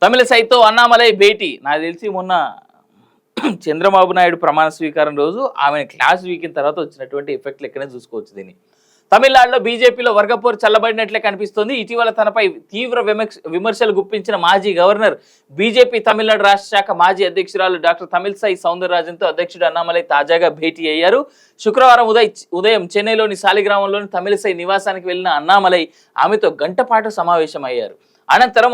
తమిళసైతో అన్నామలై భేటీ. నాకు తెలిసి మొన్న చంద్రబాబు నాయుడు ప్రమాణ స్వీకారం రోజు ఆమెను క్లాస్ వీకిన తర్వాత వచ్చినటువంటి ఎఫెక్ట్లు ఎక్కడైనా చూసుకోవచ్చు దీన్ని. తమిళనాడులో బీజేపీలో వర్గపోరు చల్లబడినట్లే కనిపిస్తోంది. ఇటీవల తనపై తీవ్ర విమర్శలు గుప్పించిన మాజీ గవర్నర్, బీజేపీ తమిళనాడు రాష్ట్ర శాఖ మాజీ అధ్యక్షురాలు డాక్టర్ తమిళసై సౌందరరాజన్తో అధ్యక్షుడు అన్నామలై తాజాగా భేటీ అయ్యారు. శుక్రవారం ఉదయం చెన్నైలోని సాలిగ్రామంలోని తమిళసై నివాసానికి వెళ్లిన అన్నామలై ఆమెతో గంటపాటు సమావేశమయ్యారు. అనంతరం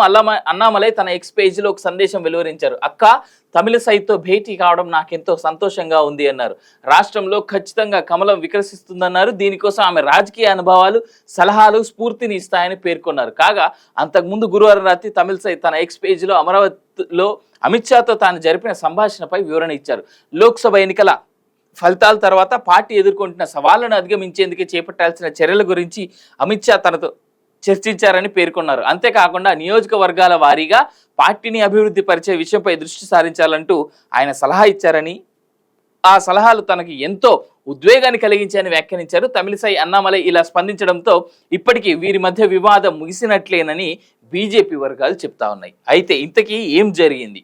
అన్నామలై తన ఎక్స్ పేజీలో ఒక సందేశం వెలువరించారు. అక్క, తమిళసైతో భేటీ కావడం నాకెంతో సంతోషంగా ఉంది అన్నారు. రాష్ట్రంలో ఖచ్చితంగా కమలం వికసిస్తుందన్నారు. దీనికోసం ఆమె రాజకీయ అనుభవాలు, సలహాలు స్ఫూర్తిని ఇస్తాయని పేర్కొన్నారు. కాగా అంతకుముందు గురువారం రాత్రి తమిళసై తన ఎక్స్ పేజీలో అమరావతిలో అమిత్ షాతో తాను జరిపిన సంభాషణపై వివరణ ఇచ్చారు. లోక్సభ ఎన్నికల ఫలితాల తర్వాత పార్టీ ఎదుర్కొంటున్న సవాళ్లను అధిగమించేందుకు చేపట్టాల్సిన చర్యల గురించి అమిత్ షా తనతో చర్చించారని పేర్కొన్నారు. అంతేకాకుండా నియోజకవర్గాల వారీగా పార్టీని అభివృద్ధి పరిచే విషయంపై దృష్టి సారించాలంటూ ఆయన సలహా ఇచ్చారని, ఆ సలహాలు తనకి ఎంతో ఉద్వేగాన్ని కలిగించాయని వ్యాఖ్యానించారు. తమిళసై అన్నామలై ఇలా స్పందించడంతో ఇప్పటికీ వీరి మధ్య వివాదం ముగిసినట్లేనని బీజేపీ వర్గాలు చెప్తా ఉన్నాయి. అయితే ఇంతకీ ఏం జరిగింది?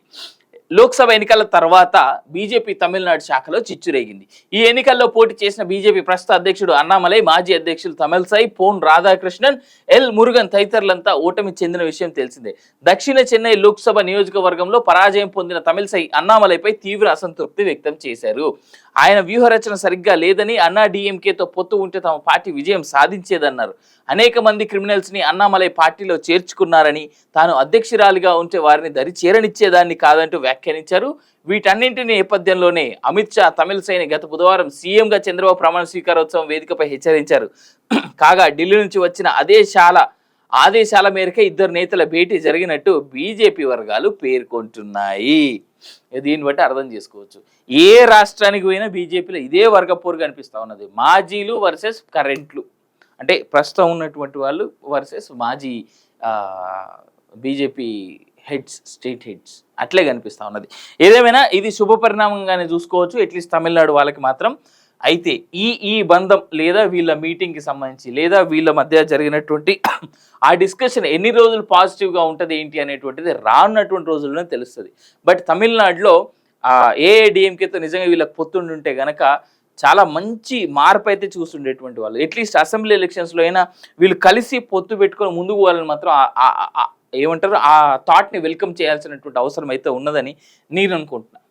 లోక్సభ ఎన్నికల తర్వాత బీజేపీ తమిళనాడు శాఖలో చిచ్చురేగింది. ఈ ఎన్నికల్లో పోటీ చేసిన బీజేపీ ప్రస్తుత అధ్యక్షుడు అన్నామలై, మాజీ అధ్యక్షులు తమిళసై, పోన్ రాధాకృష్ణన్, ఎల్ మురుగన్ తదితరులంతా ఓటమి చెందిన విషయం తెలిసిందే. దక్షిణ చెన్నై లోక్సభ నియోజకవర్గంలో పరాజయం పొందిన తమిళసై అన్నామలైపై తీవ్ర అసంతృప్తి వ్యక్తం చేశారు. ఆయన వ్యూహరచన సరిగ్గా లేదని, అన్నా డీఎంకేతో పొత్తు ఉంటే తమ పార్టీ విజయం సాధించేదన్నారు. అనేక మంది క్రిమినల్స్ ని అన్నామలై పార్టీలో చేర్చుకున్నారని, తాను అధ్యక్షురాలిగా ఉంటే వారిని దరి చేరనిచ్చేదాన్ని కాదంటూ వ్యాఖ్యానించారు. వీటన్నింటి నేపథ్యంలోనే అమిత్ షా తమిళసైని గత బుధవారం సీఎంగా చంద్రబాబు ప్రమాణ స్వీకారోత్సవం వేదికపై హెచ్చరించారు. కాగా ఢిల్లీ నుంచి వచ్చిన ఆదేశాల మేరకే ఇద్దరు నేతల భేటీ జరిగినట్టు బీజేపీ వర్గాలు పేర్కొంటున్నాయి. దీన్ని బట్టి అర్థం చేసుకోవచ్చు, ఏ రాష్ట్రానికి పోయినా బీజేపీలో ఇదే వర్గపోరు కనిపిస్తూ ఉన్నది. మాజీలు వర్సెస్ కరెంట్లు, అంటే ప్రస్తుతం ఉన్నటువంటి వాళ్ళు వర్సెస్ మాజీ బీజేపీ హెడ్స్, స్టేట్ హెడ్స్, అట్లే కనిపిస్తూ ఉన్నది. ఏదేమైనా ఇది శుభ పరిణామంగానే చూసుకోవచ్చు, అట్లీస్ట్ తమిళనాడు వాళ్ళకి మాత్రం. అయితే ఈ బంధం లేదా వీళ్ళ మీటింగ్కి సంబంధించి లేదా వీళ్ళ మధ్య జరిగినటువంటి ఆ డిస్కషన్ ఎన్ని రోజులు పాజిటివ్గా ఉంటుంది ఏంటి అనేటువంటిది రానున్నటువంటి రోజుల్లోనే తెలుస్తుంది. బట్ తమిళనాడులో ఏఐడిఎంకేతో నిజంగా వీళ్ళకి పొత్తుండుంటే గనక చాలా మంచి మార్పు అయితే చూస్తుండేటువంటి వాళ్ళు. అట్లీస్ట్ అసెంబ్లీ ఎలక్షన్స్లో అయినా వీళ్ళు కలిసి పొత్తు పెట్టుకొని ముందుకు పోవాలని మాత్రం ఏమంటారు, ఆ థాట్ని వెల్కమ్ చేయాల్సినటువంటి అవసరం అయితే ఉన్నదని నేను అనుకుంటున్నాను.